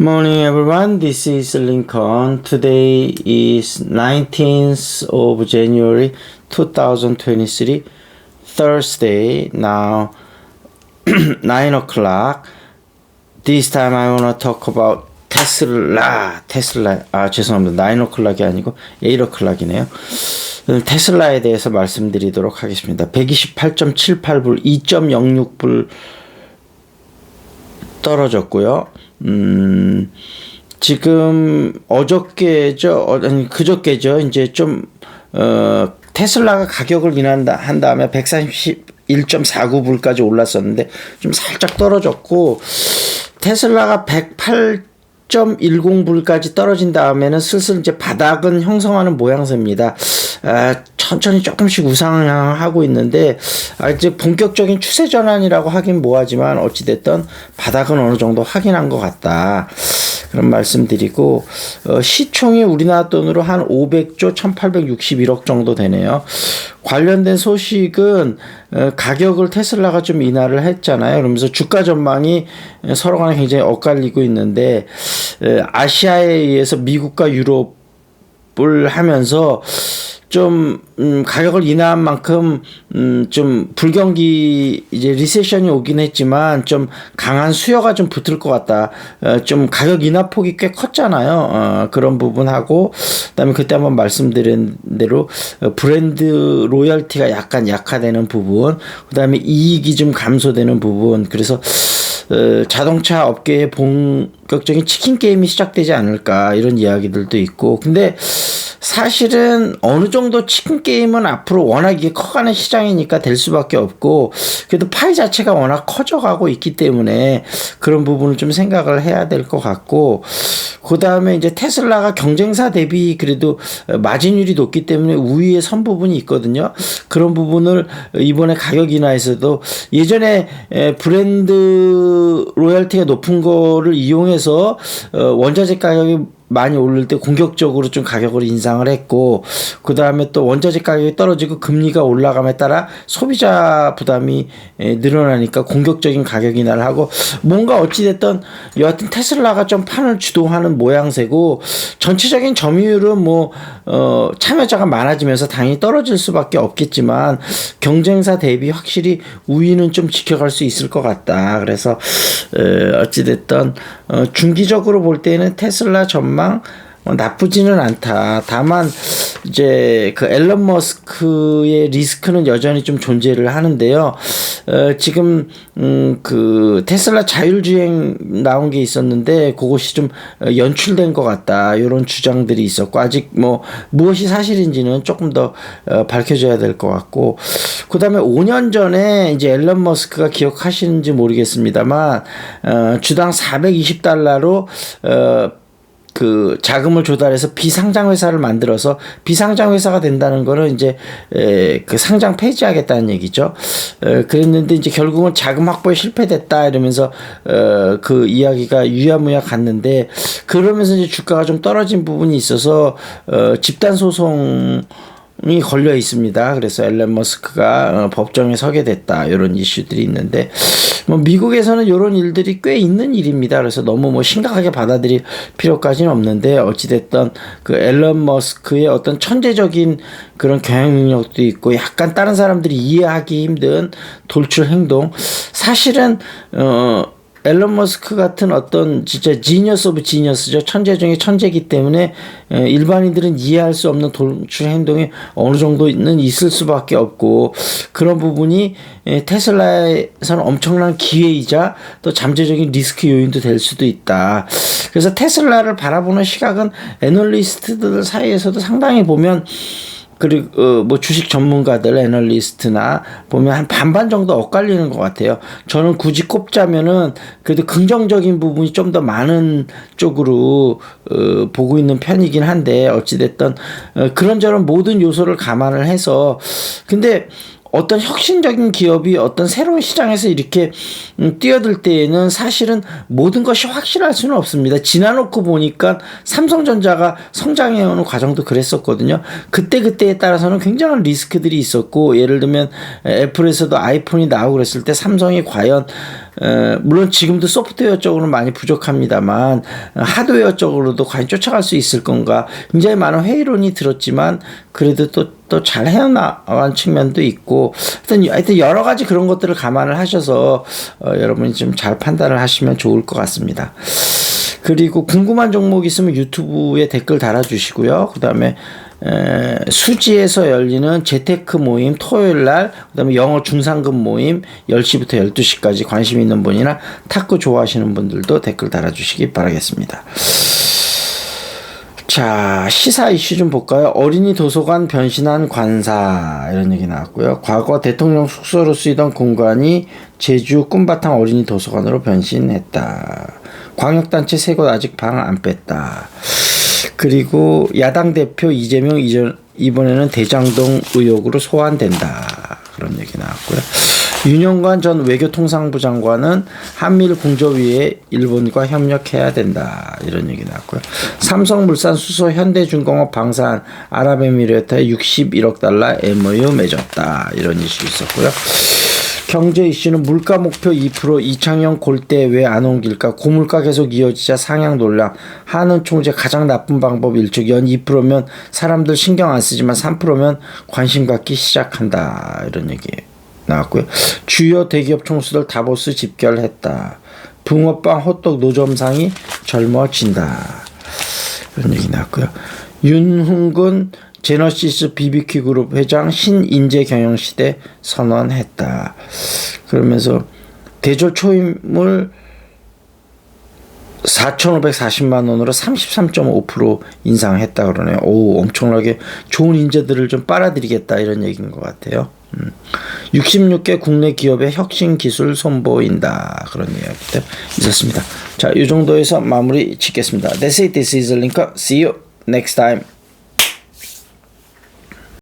Morning everyone, this is Lincoln. Today is 19th of January 2023, Thursday, now 9 o'clock. This time I want to talk about Tesla. 죄송합니다. 9 o'clock이 아니고 8 o'clock이네요. 테슬라에 대해서 말씀드리도록 하겠습니다. 128.78불, 2.06불 떨어졌고요. 지금 그저께죠. 이제 좀 테슬라가 가격을 한 다음에 131.49불까지 올랐었는데 좀 살짝 떨어졌고, 테슬라가 108.10불까지 떨어진 다음에는 슬슬 이제 바닥은 형성하는 모양새입니다. 천천히 조금씩 우상향하고 있는데, 이제 본격적인 추세 전환이라고 하긴 뭐하지만 어찌됐든 바닥은 어느 정도 확인한 것 같다, 그런 말씀드리고, 시총이 우리나라 돈으로 한 500조 1861억 정도 되네요. 관련된 소식은 가격을 테슬라가 좀 인하를 했잖아요. 그러면서 주가 전망이 서로 간에 굉장히 엇갈리고 있는데, 아시아에 의해서 미국과 유럽을 하면서 좀 가격을 인하한 만큼 좀 불경기, 이제 리세션이 오긴 했지만 좀 강한 수요가 좀 붙을 것 같다. 좀 가격 인하 폭이 꽤 컸잖아요. 그런 부분하고, 그다음에 그때 한번 말씀드린 대로 브랜드 로열티가 약간 약화되는 부분, 그다음에 이익이 좀 감소되는 부분, 그래서 자동차 업계의 본격적인 치킨 게임이 시작되지 않을까, 이런 이야기들도 있고. 근데 사실은 어느 정도 치킨 게임은 앞으로 워낙 이게 커가는 시장이니까 될 수밖에 없고, 그래도 파이 자체가 워낙 커져가고 있기 때문에 그런 부분을 좀 생각을 해야 될 것 같고, 그 다음에 이제 테슬라가 경쟁사 대비 그래도 마진율이 높기 때문에 우위에 선 부분이 있거든요. 그런 부분을 이번에 가격 인하에서도, 예전에 브랜드 로열티가 높은 거를 이용해서 원자재 가격이 많이 오를 때 공격적으로 좀 가격을 인상을 했고, 그 다음에 또 원자재 가격이 떨어지고 금리가 올라감에 따라 소비자 부담이 늘어나니까 공격적인 가격 인하를 하고, 뭔가 어찌됐든 여하튼 테슬라가 좀 판을 주도하는 모양새고, 전체적인 점유율은 참여자가 많아지면서 당연히 떨어질 수밖에 없겠지만 경쟁사 대비 확실히 우위는 좀 지켜갈 수 있을 것 같다. 그래서 어찌됐든 중기적으로 볼 때는 테슬라 전망 나쁘지는 않다. 다만 이제 그 앨런 머스크의 리스크는 여전히 좀 존재를 하는데요. 지금 그 테슬라 자율주행 나온 게 있었는데 그것이 좀 연출된 것 같다, 이런 주장들이 있었고, 아직 무엇이 사실인지는 조금 더 밝혀져야 될 것 같고, 그 다음에 5년 전에 이제 앨런 머스크가 기억하시는지 모르겠습니다만 주당 $420로 그 자금을 조달해서 비상장 회사를 만들어서, 비상장 회사가 된다는 거는 이제 그 상장 폐지하겠다는 얘기죠. 그랬는데 이제 결국은 자금 확보에 실패됐다 이러면서 그 이야기가 유야무야 갔는데, 그러면서 이제 주가가 좀 떨어진 부분이 있어서 집단 소송이 걸려 있습니다. 그래서 앨런 머스크가 법정에 서게 됐다, 이런 이슈들이 있는데, 미국에서는 이런 일들이 꽤 있는 일입니다. 그래서 너무 심각하게 받아들일 필요까지는 없는데, 어찌됐든 그 앨런 머스크의 어떤 천재적인 그런 경영 능력도 있고, 약간 다른 사람들이 이해하기 힘든 돌출 행동, 사실은 앨런 머스크 같은 어떤 진짜 지니어스 오브 지니어스죠. 천재 중에 천재이기 때문에 일반인들은 이해할 수 없는 돌출 행동이 어느 정도는 있을 수밖에 없고, 그런 부분이 테슬라에서는 엄청난 기회이자 또 잠재적인 리스크 요인도 될 수도 있다. 그래서 테슬라를 바라보는 시각은 애널리스트들 사이에서도 상당히 보면, 그리고 주식 전문가들, 애널리스트나 보면 한 반반 정도 엇갈리는 것 같아요. 저는 굳이 꼽자면은 그래도 긍정적인 부분이 좀 더 많은 쪽으로 보고 있는 편이긴 한데, 어찌됐든 그런저런 모든 요소를 감안을 해서, 근데 어떤 혁신적인 기업이 어떤 새로운 시장에서 이렇게 뛰어들 때에는 사실은 모든 것이 확실할 수는 없습니다. 지나놓고 보니까 삼성전자가 성장해오는 과정도 그랬었거든요. 그때에 따라서는 굉장한 리스크들이 있었고, 예를 들면 애플에서도 아이폰이 나오고 그랬을 때 삼성이 과연 물론 지금도 소프트웨어 쪽으로는 많이 부족합니다만 하드웨어 쪽으로도 과연 쫓아갈 수 있을 건가 굉장히 많은 회의론이 들었지만 그래도 또 잘 해나간 측면도 있고 하여튼 여러 가지 그런 것들을 감안을 하셔서 여러분이 좀 잘 판단을 하시면 좋을 것 같습니다. 그리고 궁금한 종목 있으면 유튜브에 댓글 달아주시고요. 그 다음에 수지에서 열리는 재테크 모임 토요일날, 그 다음에 영어 중상급 모임 10시부터 12시까지 관심 있는 분이나 탁구 좋아하시는 분들도 댓글 달아주시기 바라겠습니다. 자, 시사 이슈 좀 볼까요? 어린이 도서관 변신한 관사 이런 얘기 나왔고요. 과거 대통령 숙소로 쓰이던 공간이 제주 꿈바탕 어린이 도서관으로 변신했다. 광역단체 세 곳 아직 방 안 뺐다. 그리고 야당 대표 이재명 이번에는 대장동 의혹으로 소환된다. 그런 얘기 나왔고요. 윤영관 전 외교통상부 장관은 한미일 공조위에 일본과 협력해야 된다. 이런 얘기 나왔고요. 삼성물산 수소 현대중공업 방산 아랍에미레이트에 61억 달러 MOU 맺었다. 이런 이슈 있었고요. 경제 이슈는 물가 목표 2%, 이창용 골대 왜 안 옮길까? 고물가 계속 이어지자 상향 논란. 한은 총재 가장 나쁜 방법 일축. 연 2%면 사람들 신경 안 쓰지만 3%면 관심 갖기 시작한다. 이런 얘기 나왔고요. 주요 대기업 총수들 다보스 집결했다. 붕어빵 호떡 노점상이 젊어진다. 이런 얘기 나왔고요. 윤흥근 제너시스 BBQ 그룹 회장 신인재 경영시대 선언했다. 그러면서 대졸 초임을 4,540만 원으로 33.5% 인상했다 그러네요. 오, 엄청나게 좋은 인재들을 좀 빨아들이겠다 이런 얘기인 것 같아요. 66개 국내 기업의 혁신 기술 선보인다. 그런 이야기도 있었습니다. 자, 이 정도에서 마무리 짓겠습니다. That's it. This is Lincoln. See you next time.